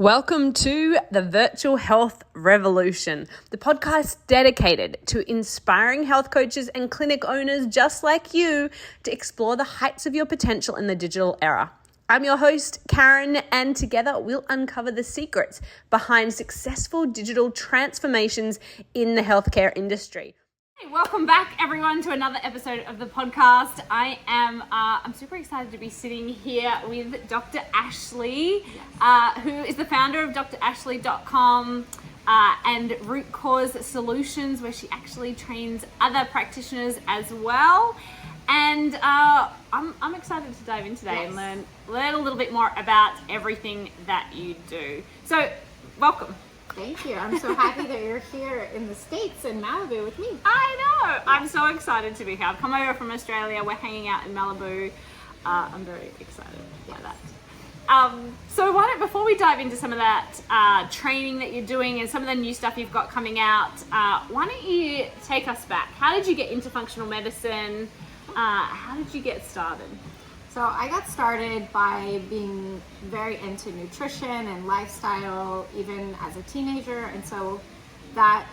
Welcome to the Virtual Health Revolution, the podcast dedicated to inspiring health coaches and clinic owners just like you to explore the heights of your potential in the digital era. I'm your host, Karen, and together we'll uncover the secrets behind successful digital transformations in the healthcare industry. Hey, welcome back, everyone, to another episode of the podcast. I'm super excited to be sitting here with Dr. Ashley, who is the founder of drashley.com and Root Cause Solutions, where she actually trains other practitioners as well. And I'm excited to dive in today and learn a little bit more about everything that you do. So, welcome. Thank you. I'm so happy that you're here in the States in Malibu with me. I know. I'm so excited to be here. I've come over from Australia. We're hanging out in Malibu. I'm very excited by that. So before we dive into some of that training that you're doing and some of the new stuff you've got coming out, why don't you take us back? How did you get into functional medicine? How did you get started? So I got started by being very into nutrition and lifestyle even as a teenager, and so that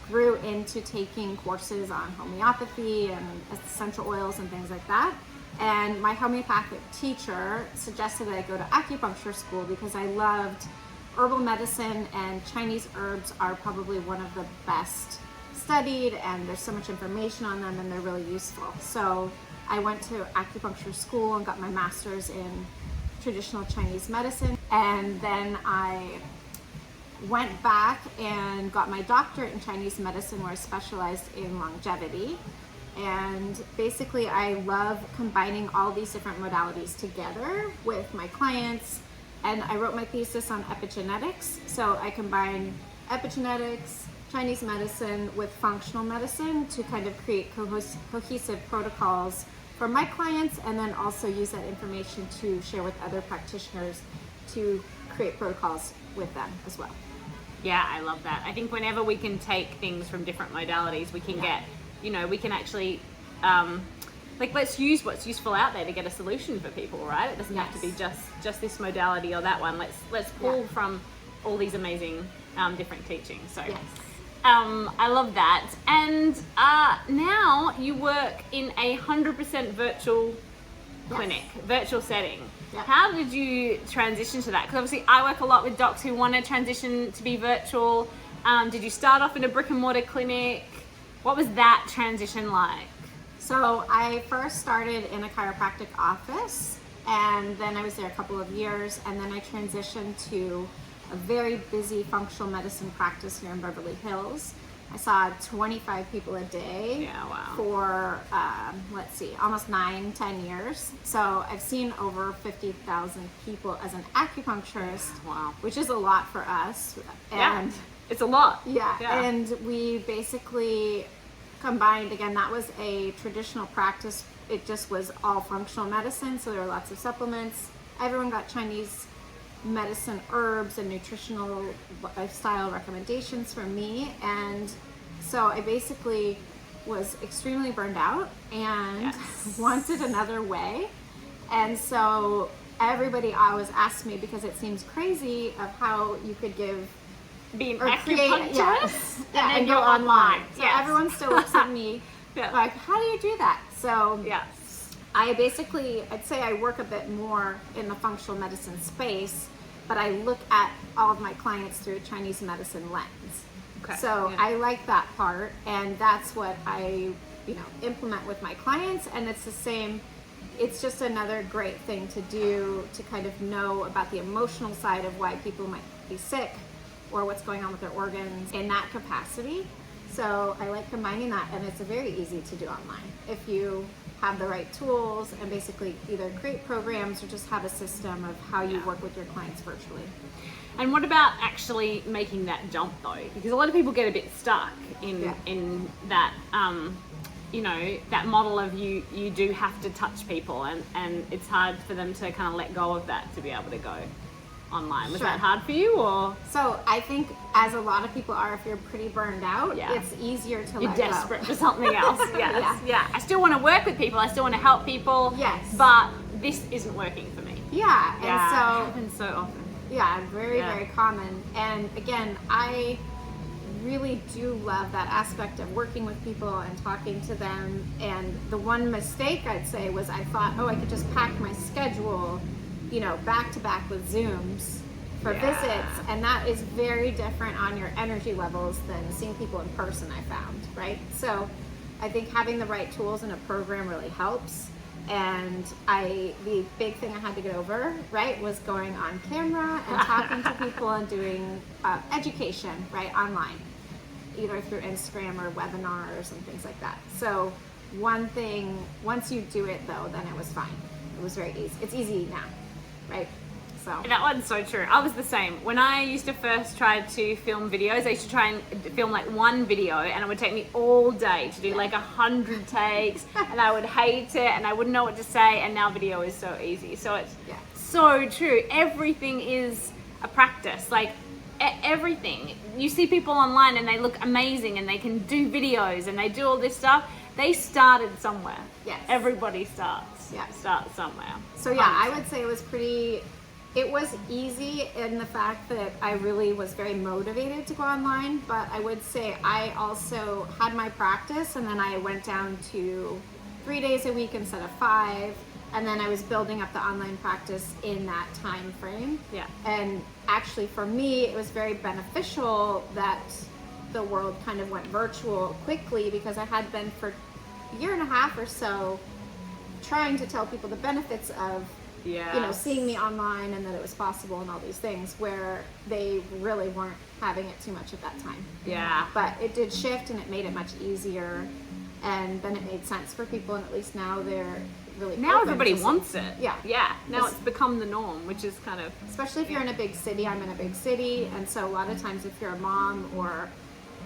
grew into taking courses on homeopathy and essential oils and things like that. And my homeopathic teacher suggested that I go to acupuncture school because I loved herbal medicine, and Chinese herbs are probably one of the best studied, and there's so much information on them and they're really useful. So I went to acupuncture school and got my master's in traditional Chinese medicine, and then I went back and got my doctorate in Chinese medicine where I specialized in longevity. And basically I love combining all these different modalities together with my clients, and I wrote my thesis on epigenetics. So I combine epigenetics, Chinese medicine with functional medicine to kind of create cohesive protocols for my clients, and then also use that information to share with other practitioners to create protocols with them as well. Yeah, I love that. I think whenever we can take things from different modalities, we can get, we can actually, let's use what's useful out there to get a solution for people, right? It doesn't have to be just this modality or that one. Let's pull from all these amazing different teachings. So. Yes. I love that. And now you work in a 100% virtual clinic, virtual setting. Yep. How did you transition to that? Because obviously I work a lot with docs who want to transition to be virtual. Did you start off in a brick and mortar clinic? What was that transition like? So I first started in a chiropractic office, and then I was there a couple of years, and then I transitioned to a very busy functional medicine practice here in Beverly Hills. I saw 25 people a day for, almost 9-10 years. So I've seen over 50,000 people as an acupuncturist, which is a lot for us. And it's a lot. Yeah, and we basically combined, again, that was a traditional practice. It just was all functional medicine, so there were lots of supplements. Everyone got Chinese medicine, herbs, and nutritional lifestyle recommendations from me. And so I basically was extremely burned out and wanted another way. And so everybody always asked me, because it seems crazy of how you could be an acupuncturist and go online. So everyone still looks at me like, how do you do that? So I'd say I work a bit more in the functional medicine space, but I look at all of my clients through a Chinese medicine lens. Okay. So I like that part, and that's what I, implement with my clients. And it's the same. It's just another great thing to do, to kind of know about the emotional side of why people might be sick or what's going on with their organs in that capacity. So I like combining that, and it's very easy to do online if you have the right tools and basically either create programs or just have a system of how you work with your clients virtually. And what about actually making that jump though? Because a lot of people get a bit stuck in that, that model of you do have to touch people, and it's hard for them to kind of let go of that to be able to go online. Was that hard for you, or? So I think, as a lot of people are, if you're pretty burned out, it's easier to let go. You're desperate for something else. I still want to work with people. I still want to help people. Yes. But this isn't working for me. Yeah. And so it happens so often. Yeah, very, Yeah. very common. And again, I really do love that aspect of working with people and talking to them. And the one mistake I'd say was I thought, oh, I could just pack my schedule, back to back with Zooms for visits. And that is very different on your energy levels than seeing people in person, I found, right? So I think having the right tools in a program really helps. And the big thing I had to get over, right, was going on camera and talking to people and doing education, right, online, either through Instagram or webinars and things like that. So one thing, once you do it though, then it was fine. It was very easy. It's easy now, right? So That one's so true. I was the same. When I used to first try to film videos, I used to try and film like one video, and it would take me all day to do like 100 takes, and I would hate it, and I wouldn't know what to say, and now video is so easy. So it's so true. Everything is a practice. Like everything. You see people online and they look amazing and they can do videos and they do all this stuff. They started somewhere. Yes. Everybody starts. Yeah. Starts somewhere. So yeah, I would say it was easy in the fact that I really was very motivated to go online, but I would say I also had my practice, and then I went down to 3 days a week instead of 5, and then I was building up the online practice in that time frame. Yeah. And actually for me, it was very beneficial that the world kind of went virtual quickly, because I had been for a year and a half or so trying to tell people the benefits of seeing me online and that it was possible and all these things, where they really weren't having it too much at that time. Yeah. But it did shift, and it made it much easier, and then it made sense for people, and at least now they're really Now open everybody to wants it. Yeah. Yeah. Now it's become the norm, which is kind of... Especially if you're in a big city. I'm in a big city, and so a lot of times if you're a mom or...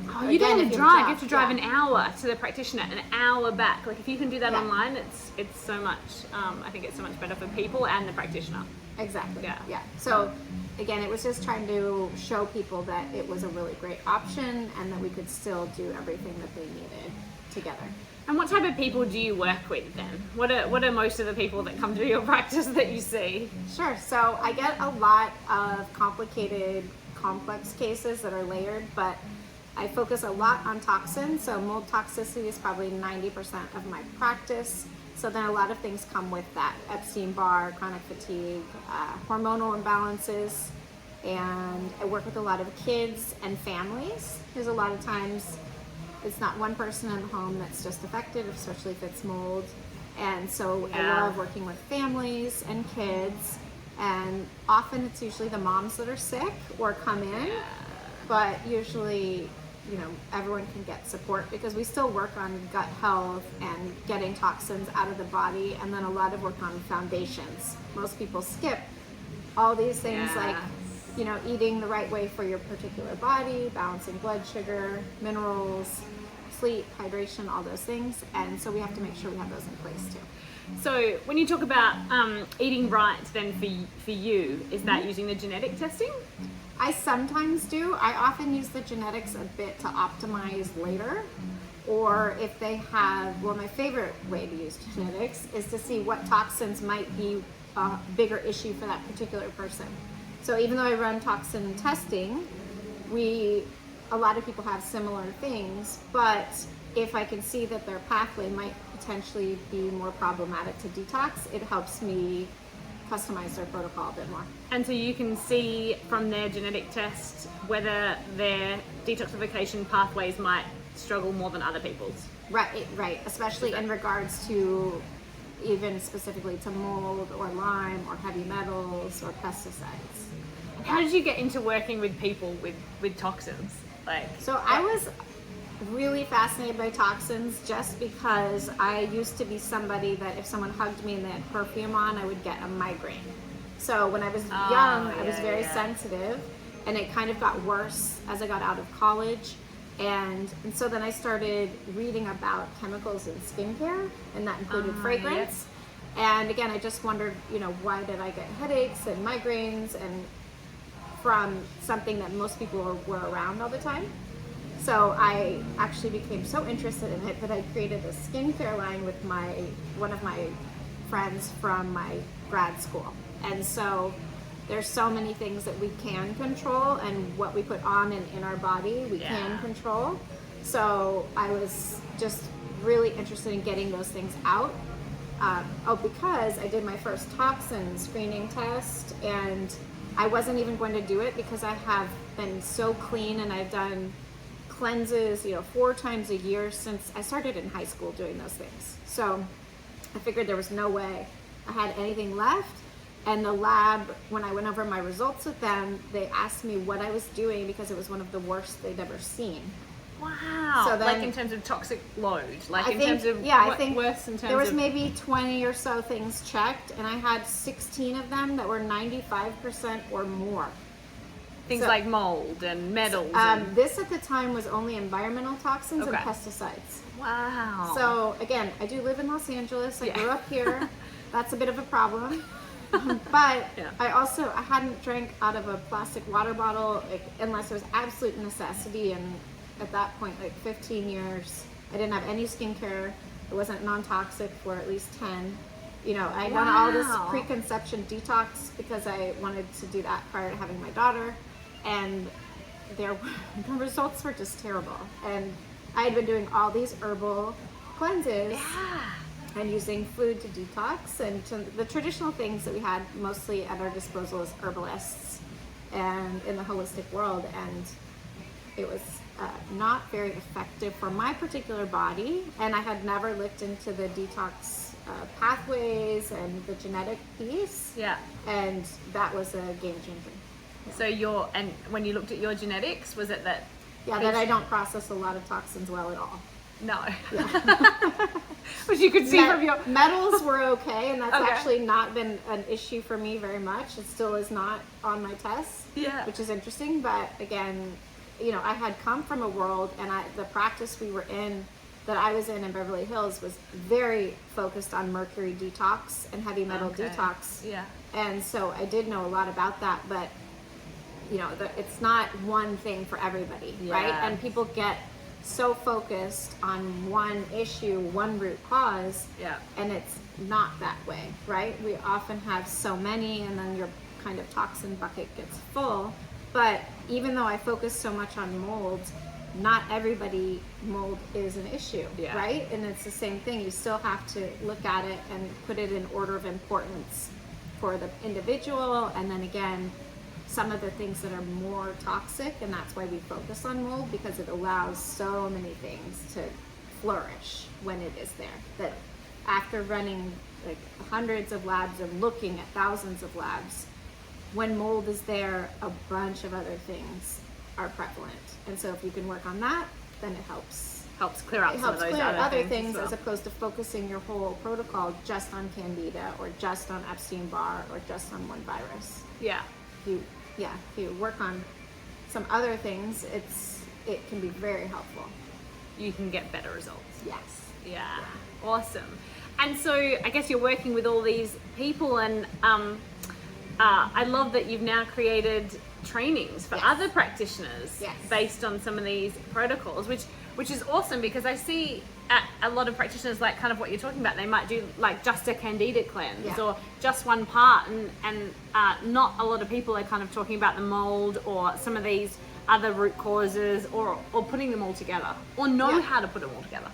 Oh, you don't have to drive. You have to drive an an hour to the practitioner, an hour back. Like if you can do that Yeah. online, it's so much. I think it's so much better for people and the practitioner. Exactly. Yeah. So again, it was just trying to show people that it was a really great option, and that we could still do everything that they needed together. And what type of people do you work with then? What are most of the people that come to your practice that you see? Sure. So I get a lot of complicated, complex cases that are layered, but I focus a lot on toxins. So mold toxicity is probably 90% of my practice. So then a lot of things come with that: Epstein-Barr, chronic fatigue, hormonal imbalances, and I work with a lot of kids and families. There's a lot of times it's not one person in the home that's just affected, especially if it's mold. And so I love working with families and kids, and often it's usually the moms that are sick or come in, but usually everyone can get support, because we still work on gut health and getting toxins out of the body, and then a lot of work on foundations. Most people skip all these things, like eating the right way for your particular body, balancing blood sugar, minerals, sleep, hydration, all those things. And so we have to make sure we have those in place too. So when you talk about eating right, then for you, is that using the genetic testing? I sometimes do. I often use the genetics a bit to optimize later. Or if they have, my favorite way to use genetics is to see what toxins might be a bigger issue for that particular person. So even though I run toxin testing, a lot of people have similar things, but if I can see that their pathway might potentially be more problematic to detox, it helps me customize their protocol a bit more. And so you can see from their genetic test whether their detoxification pathways might struggle more than other people's. Right. Especially in regards to even specifically to mold or Lyme or heavy metals or pesticides. How did you get into working with people with toxins? So I was really fascinated by toxins just because I used to be somebody that if someone hugged me and they had perfume on, I would get a migraine. So when I was young, I was very sensitive, and it kind of got worse as I got out of college. And so then I started reading about chemicals in skincare, and that included fragrance. And again, I just wondered, why did I get headaches and migraines and from something that most people were around all the time. So I actually became so interested in it that I created a skincare line with one of my friends from my grad school. And so there's so many things that we can control, and what we put on and in our body we can control. So I was just really interested in getting those things out. Because I did my first toxin screening test, and I wasn't even going to do it because I have been so clean, and I've done cleanses, 4 times a year since I started in high school doing those things. So I figured there was no way I had anything left. And the lab, when I went over my results with them, they asked me what I was doing because it was one of the worst they'd ever seen. Wow. So then, like in terms of toxic load, like I think worse in terms there was of... maybe 20 or so things checked, and I had 16 of them that were 95% or more. Things like mold and metals. This at the time was only environmental toxins and pesticides. Wow. So again, I do live in Los Angeles. I grew up here. That's a bit of a problem. But I hadn't drank out of a plastic water bottle unless there was absolute necessity, and at that point, 15 years, I didn't have any skincare. It wasn't non-toxic for at least 10. I'd done all this preconception detox because I wanted to do that prior to having my daughter, and the results were just terrible. And I had been doing all these herbal cleanses and using food to detox, and the traditional things that we had mostly at our disposal as herbalists and in the holistic world, and it was not very effective for my particular body. And I had never looked into the detox pathways and the genetic piece. Yeah. And that was a game changer. So and when you looked at your genetics, was it that... Yeah, that I don't process a lot of toxins well at all. No. Yeah. Which you could see from your... Metals were okay, and that's actually not been an issue for me very much. It still is not on my tests, which is interesting. But again, I had come from a world, and the practice that I was in Beverly Hills was very focused on mercury detox and heavy metal detox. Yeah. And so I did know a lot about that, but it's not one thing for everybody, right? And people get so focused on one issue, one root cause, and it's not that way, right? We often have so many, and then your kind of toxin bucket gets full. But even though I focus so much on mold, not everybody mold is an issue, right? And it's the same thing. You still have to look at it and put it in order of importance for the individual. And then again, some of the things that are more toxic, and that's why we focus on mold, because it allows so many things to flourish when it is there. That after running hundreds of labs and looking at thousands of labs, when mold is there, a bunch of other things are prevalent. And so if you can work on that, then it helps clear up some of those other things as opposed to focusing your whole protocol just on Candida or just on Epstein-Barr or just on one virus. Yeah. If you work on some other things, it can be very helpful. You can get better results. Yes. Yeah. Awesome. And so I guess you're working with all these people, and I love that you've now created trainings for other practitioners based on some of these protocols, which is awesome, because I see a lot of practitioners, like kind of what you're talking about, they might do like just a Candida cleanse or just one part, and not a lot of people are kind of talking about the mold or some of these other root causes, or putting them all together, or know how to put them all together.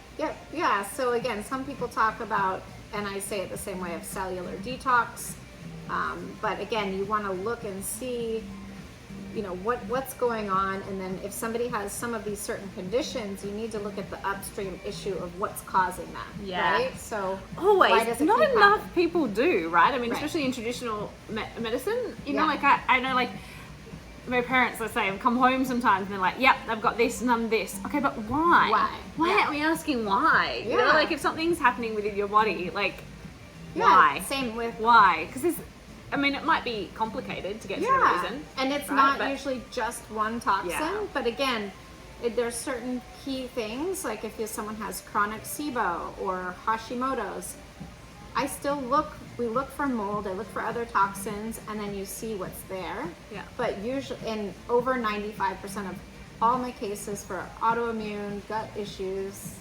Yeah. So again, some people talk about, and I say it the same way, of cellular detox. But again, you want to look and see, what's going on, and then if somebody has some of these certain conditions, you need to look at the upstream issue of what's causing that. Right? So always, why does it not keep enough happening? people do, right? I mean, especially in traditional medicine, like I know, like my parents, let's say, have come home sometimes and they're like, yep, I've got this and I'm this. Okay, but why? Why aren't we asking why? Like if something's happening within your body, why? Same with why? Because it might be complicated to get to the reason. And it's not usually just one toxin, but again, there's certain key things, like if someone has chronic SIBO or Hashimoto's, we look for mold, I look for other toxins, and then you see what's there. Yeah. But usually, in over 95% of all my cases for autoimmune, gut issues,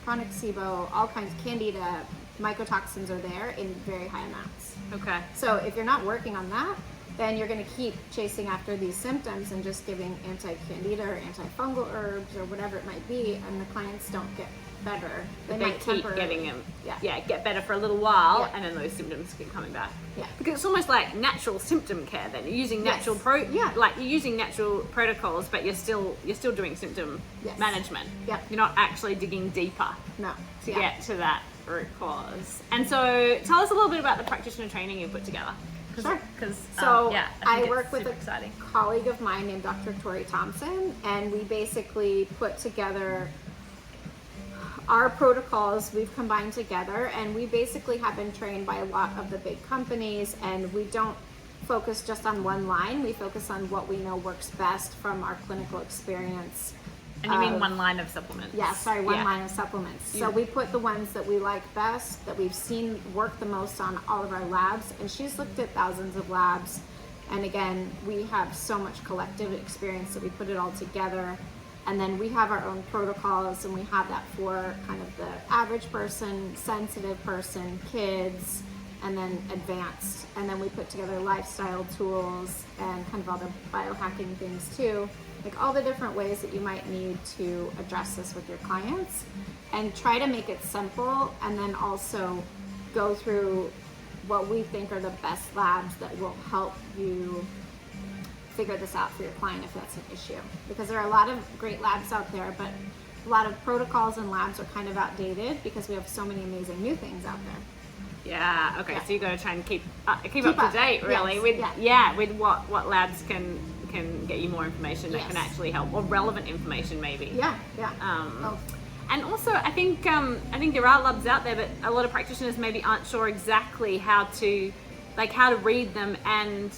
chronic SIBO, all kinds of Candida, mycotoxins are there in very high amounts. Okay. So if you're not working on that, then you're going to keep chasing after these symptoms and just giving anti-candida or antifungal herbs or whatever it might be, and the clients don't get better. They might keep temporarily- getting them, Yeah. get better for a little while, Yeah. and then those symptoms keep coming back. Yeah. Because it's almost like natural symptom care. Then you're using Yes. natural Yeah. like you're using natural protocols, but you're still doing symptom Yes. management. Yeah. You're not actually digging deeper No. to Yeah. get to that root cause. And so, tell us a little bit about the practitioner training you put together. Sure. Because So I think work it's with super a exciting. colleague of mine named Dr. Tori Thompson, and we basically put together our protocols. We've combined together, and we basically have been trained by a lot of the big companies, and we don't focus just on one line. We focus on what we know works best from our clinical experience. And you mean one line of supplements? Yeah, sorry, one Yeah. line of supplements. So we put the ones that we like best, that we've seen work the most on all of our labs, and she's looked at thousands of labs. And again, we have so much collective experience that we put it all together. And then we have our own protocols, and we have that for kind of the average person, sensitive person, kids, and then advanced. And then we put together lifestyle tools and kind of all the biohacking things too. Like all the different ways that you might need to address this with your clients, and try to make it simple, and then also go through what we think are the best labs that will help you figure this out for your client if that's an issue. Because there are a lot of great labs out there, but a lot of protocols and labs are kind of outdated because we have so many amazing new things out there. Yeah. Okay. Yeah. So you got to try and keep up up. to date, really, Yes. with Yeah. with what labs can get you more information that Yes. can actually help, or relevant information maybe. Yeah, yeah. Um, And also, I think there are labs out there, but a lot of practitioners maybe aren't sure exactly how to read them and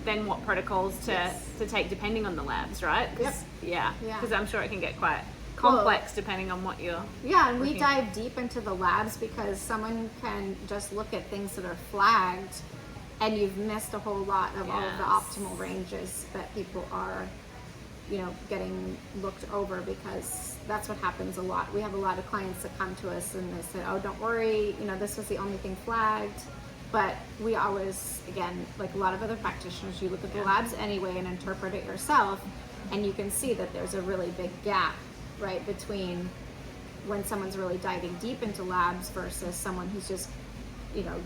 then what protocols to take depending on the labs, right? Yep. Yeah. Yeah. Because I'm sure it can get quite complex depending on what you're. Yeah, and we looking- dive deep into the labs because someone can just look at things that are flagged, and you've missed a whole lot of all of the Yes. optimal ranges that people are, getting looked over, because that's what happens a lot. We have a lot of clients that come to us and they say, oh, don't worry, this was the only thing flagged. But we always, again, like a lot of other practitioners, you look at the labs anyway and interpret it yourself, and you can see that there's a really big gap, right, between when someone's really diving deep into labs versus someone who's just,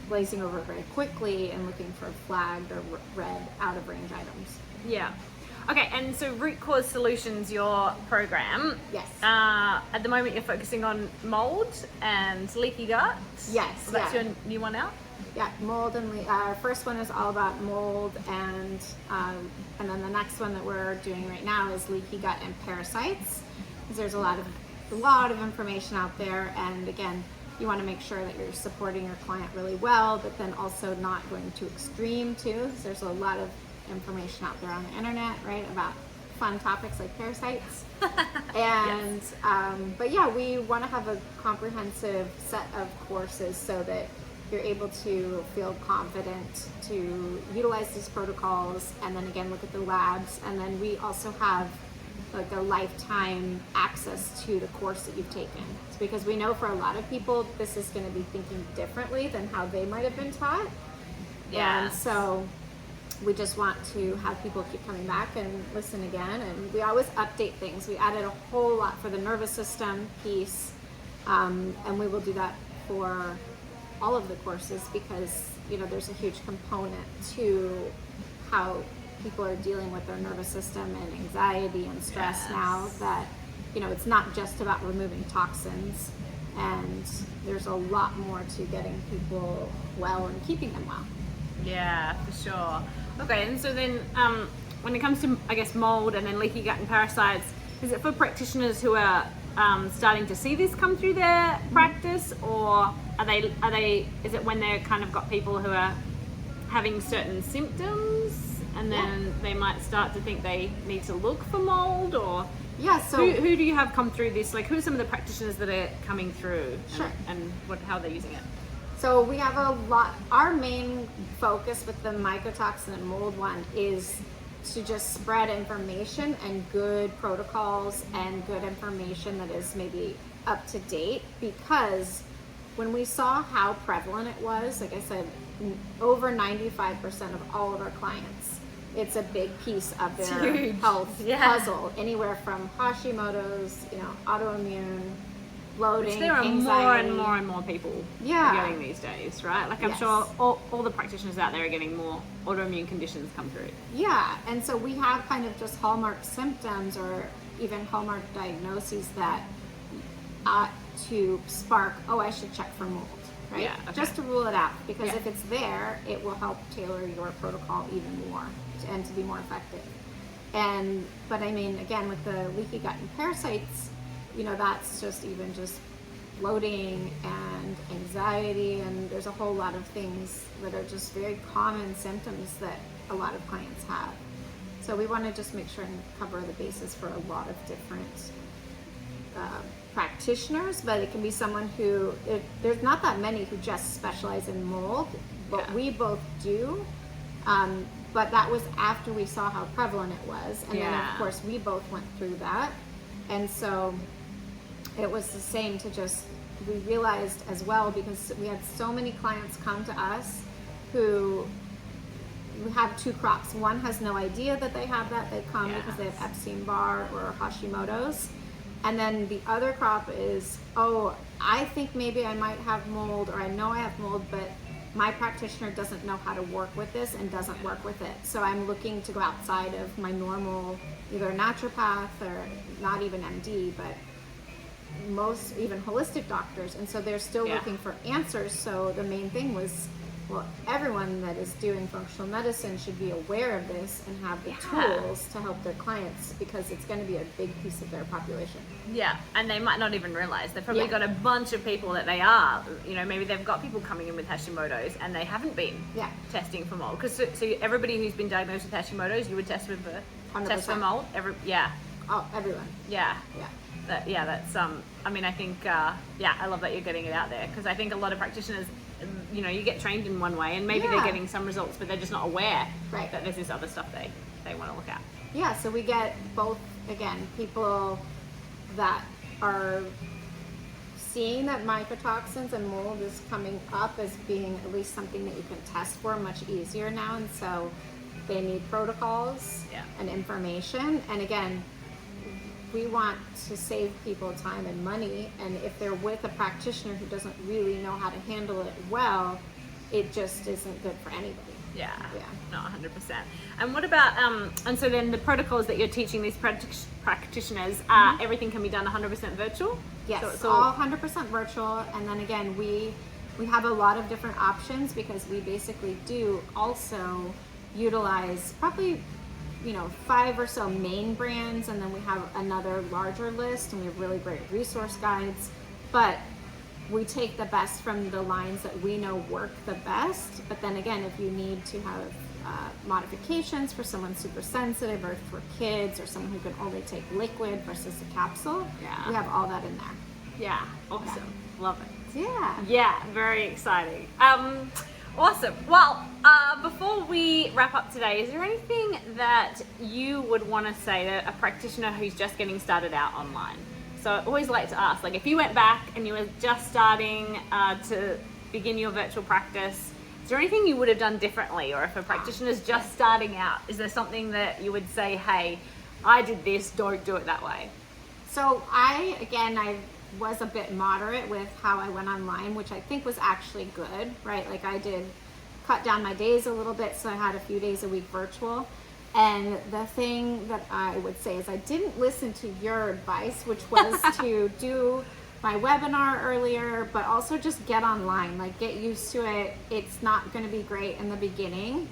glazing over it very quickly and looking for flagged or red out of range items. Yeah. Okay, and so Root Cause Solutions, your program. Yes. At the moment, you're focusing on mold and leaky gut. Yes, So that's yeah. your new one out. Yeah, mold and our first one is all about mold, and then the next one that we're doing right now is leaky gut and parasites, because there's a lot of information out there, and again, you want to make sure that you're supporting your client really well, but then also not going too extreme too, because there's a lot of information out there on the internet, right, about fun topics like parasites. And but yeah, we want to have a comprehensive set of courses so that you're able to feel confident to utilize these protocols, and then again look at the labs, and then we also have like a lifetime access to the course that you've taken. It's because we know for a lot of people this is going to be thinking differently than how they might have been taught. And so we just want to have people keep coming back and listen again, and we always update things. We added a whole lot for the nervous system piece, and we will do that for all of the courses, because there's a huge component to how people are dealing with their nervous system and anxiety and stress now, that it's not just about removing toxins, and there's a lot more to getting people well and keeping them well. Yeah, for sure. Okay, and so then when it comes to, I guess, mold and then leaky gut and parasites, is it for practitioners who are starting to see this come through their practice, or are they? Is it when they're kind of got people who are having certain symptoms, and then they might start to think they need to look for mold, or So who do you have come through this? Like, who are some of the practitioners that are coming through, Sure. and how they're using it? So we have a lot. Our main focus with the mycotoxin and mold one is to just spread information and good protocols and good information that is maybe up to date, because when we saw how prevalent it was, like I said, over 95% of all of our clients, it's a big piece of their huge. health Yeah. puzzle. Anywhere from Hashimoto's, autoimmune, bloating, Which there are anxiety. more and more people Yeah. getting these days, right? Like I'm Yes. sure all the practitioners out there are getting more autoimmune conditions come through. Yeah, and so we have kind of just hallmark symptoms or even hallmark diagnoses that ought to spark, oh, I should check for mold, right? Yeah, okay. Just to rule it out, because Yeah. if it's there, it will help tailor your protocol even more and to be more effective. But I mean, again, with the leaky gut and parasites, that's just even just bloating and anxiety, and there's a whole lot of things that are just very common symptoms that a lot of clients have. So we want to just make sure and cover the basis for a lot of different practitioners, but it can be someone who, there's not that many who just specialize in mold, but Yeah. we both do. But that was after we saw how prevalent it was. And then Yeah. of course we both went through that. And so it was the same we realized as well, because we had so many clients come to us who have two crops. One has no idea that they have that. They come because they have Epstein-Barr or Hashimoto's. And then the other crop is, oh, I think maybe I might have mold, or I know I have mold, but my practitioner doesn't know how to work with this and doesn't work with it. So I'm looking to go outside of my normal, either naturopath or not even MD, but most even holistic doctors. And so they're still Yeah. looking for answers. So the main thing was, well, everyone that is doing functional medicine should be aware of this and have the tools to help their clients, because it's going to be a big piece of their population. Yeah, and they might not even realize they've probably Yeah. got a bunch of people that they are. Maybe they've got people coming in with Hashimoto's and they haven't been Yeah. testing for mold. Because so everybody who's been diagnosed with Hashimoto's, you would test for 100%. mold. Oh, everyone. Yeah. Yeah. That's I mean, I think I love that you're getting it out there, because I think a lot of practitioners, you get trained in one way and maybe they're Yeah. getting some results, but they're just not aware Right. that there's this other stuff they want to look at. Yeah, so we get both, again, people that are seeing that mycotoxins and mold is coming up as being at least something that you can test for much easier now, and so they need protocols and information. And again, we want to save people time and money, and if they're with a practitioner who doesn't really know how to handle it well, it just isn't good for anybody. Yeah. Yeah. No, 100%. And what about, and so then the protocols that you're teaching these practitioners, everything can be done 100% virtual? Yes, So it's all 100% virtual. And then again, we have a lot of different options, because we basically do also utilize probably 5 or so main brands, and then we have another larger list, and we have really great resource guides. But we take the best from the lines that we know work the best. But then again, if you need to have modifications for someone super sensitive, or for kids, or someone who can only take liquid versus a capsule, we have all that in there. Yeah, awesome. Love it. Yeah. Yeah, very exciting. Awesome. Well, before we wrap up today, is there anything that you would want to say to a practitioner who's just getting started out online? So I always like to ask, like, if you went back and you were just starting to begin your virtual practice, is there anything you would have done differently? Or if a practitioner's just starting out, is there something that you would say, hey, I did this, don't do it that way? So I was a bit moderate with how I went online, which I think was actually good, right? Like, I did cut down my days a little bit, so I had a few days a week virtual. And the thing that I would say is I didn't listen to your advice, which was to do my webinar earlier, but also just get online, like get used to it. It's not going to be great in the beginning,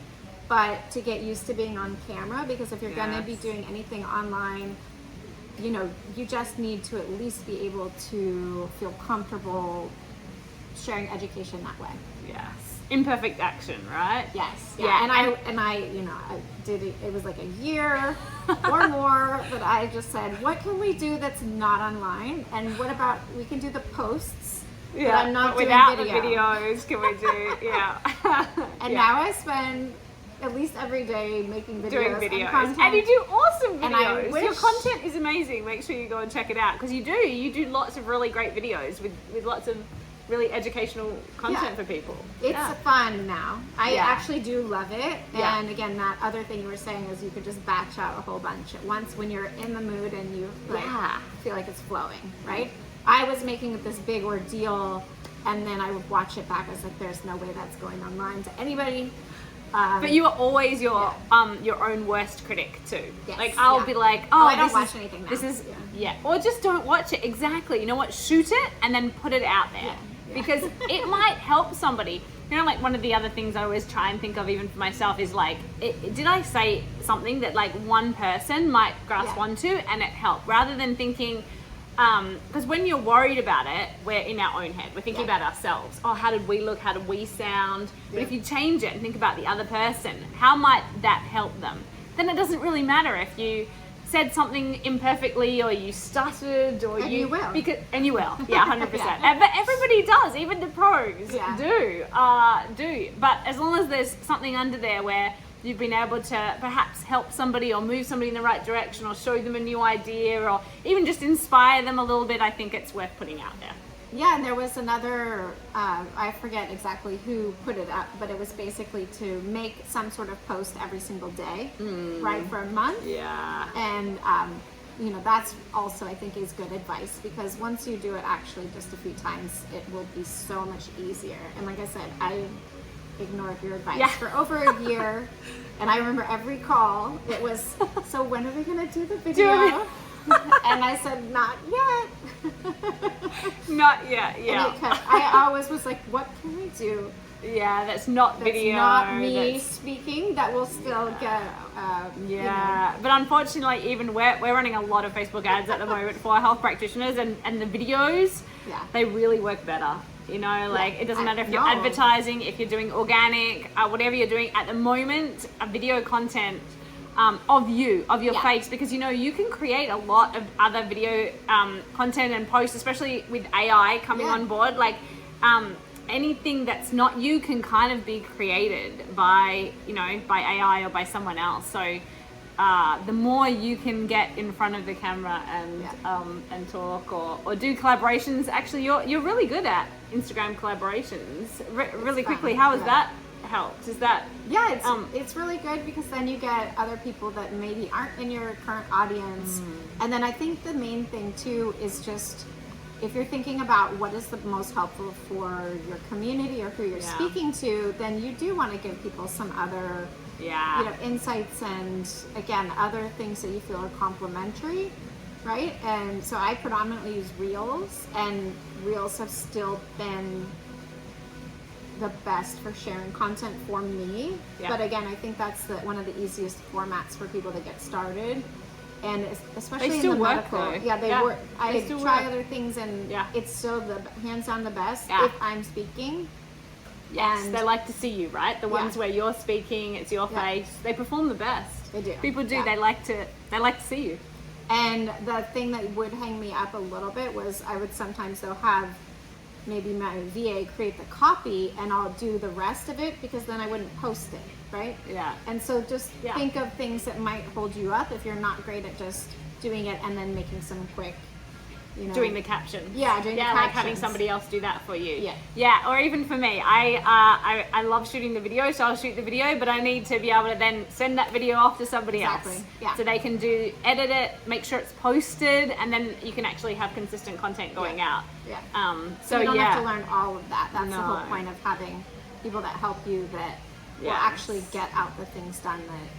but to get used to being on camera, because if you're going to be doing anything online, you just need to at least be able to feel comfortable sharing education that way. Yes. Imperfect action, right? Yes. Yeah. And I did it. It was like a year or more that I just said, what can we do that's not online? And what about, we can do the posts, but I'm not doing without video. the videos, can we do, And now I spend at least every day making videos. Doing videos. And content. And you do awesome videos. And I Your wish- content is amazing. Make sure you go and check it out, because you do lots of really great videos with lots of really educational content Yeah. for people. It's fun now. I Yeah. actually do love it. Yeah. And again, that other thing you were saying is you could just batch out a whole bunch at once when you're in the mood and you like Yeah. feel like it's flowing, right? I was making it this big ordeal, and then I would watch it back. I was like, there's no way that's going online to anybody. But you are always your own worst critic too. Yes, Like I'll yeah. be like, I don't this watch is, anything now. This is Yeah. or just don't watch it. Exactly. You know what? Shoot it and then put it out there Yeah. because it might help somebody. You know, like one of the other things I always try and think of, even for myself, is like, did I say something that like one person might grasp Yeah. onto and it helped, rather than thinking. Because when you're worried about it, we're in our own head. We're thinking Yeah. about ourselves. Oh, how did we look? How did we sound? But Yeah. if you change it and think about the other person, how might that help them? Then it doesn't really matter if you said something imperfectly or you stuttered or And you will. And you will. Yeah, 100%. Yeah. But everybody does. Even the pros Yeah. do. But as long as there's something under there where you've been able to perhaps help somebody or move somebody in the right direction or show them a new idea or even just inspire them a little bit, I think it's worth putting out there. Yeah, and there was another, I forget exactly who put it up, but it was basically to make some sort of post every single day, right, for a month. Yeah. And, you know, that's also, I think, is good advice, because once you do it actually just a few times, it will be so much easier. And like I said, I ignored your advice for over a year. And I remember every call, it was, so when are we going to do the video? And I said, not yet. Not yet, yeah. And it kept, I always was like, what can we do Yeah, that's not that's video. not me that's- speaking that will still get, you know. Yeah, but unfortunately, even we're running a lot of Facebook ads at the moment for health practitioners, and the videos, Yeah. they really work better. You know, like it doesn't I matter if you're know. advertising, if you're doing organic, whatever you're doing at the moment, a video content of your Yeah. face, because you know you can create a lot of other video content and posts, especially with AI coming Yeah. on board. Like anything that's not you can kind of be created by AI or by someone else. So the more you can get in front of the camera and talk or do collaborations, actually you're really good at Instagram collaborations. Really fun, quickly, how has yeah. that helped? Is that Yeah, it's really good, because then you get other people that maybe aren't in your current audience. And then I think the main thing too is just, if you're thinking about what is the most helpful for your community or who you're Yeah. speaking to, then you do want to give people some other insights and, again, other things that you feel are complementary, right? And so I predominantly use Reels, and Reels have still been the best for sharing content for me. Yeah. But again, I think that's one of the easiest formats for people to get started. And especially They in still the work, medical, though. they Yeah. work. They I still try work. other things, and Yeah. it's still the hands down the best Yeah. if I'm speaking. Yes, And they like to see you, right? The ones Yeah. where you're speaking, it's your Yeah. face. They perform the best. They do. People do. Yeah. They like to see you. And the thing that would hang me up a little bit was I would sometimes though have maybe my VA create the copy, and I'll do the rest of it, because then I wouldn't post it, right? Yeah. And so just Yeah. think of things that might hold you up if you're not great at just doing it and then making some quick, you know. Doing the caption. Yeah, doing the like having captions. somebody else do that for you. Yeah. Yeah, or even for me, I love shooting the video, so I'll shoot the video, but I need to be able to then send that video off to somebody Exactly, else. yeah. So they can edit it, make sure it's posted, and then you can actually have consistent content going out. Yeah. So you don't yeah. have to learn all of that. That's the whole No. point of having people that help you that will Yes. actually get out the things done that,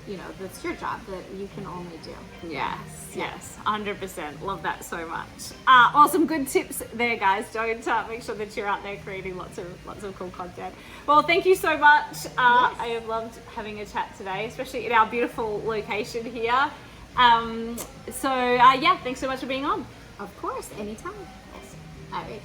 you know, that's your job that you can only do. Yes, 100%. Love that so much. Awesome, good tips there, guys. Don't make sure that you're out there creating lots of cool content. Well, thank you so much. I have loved having a chat today, especially in our beautiful location here. Thanks so much for being on. Of course, anytime. All right.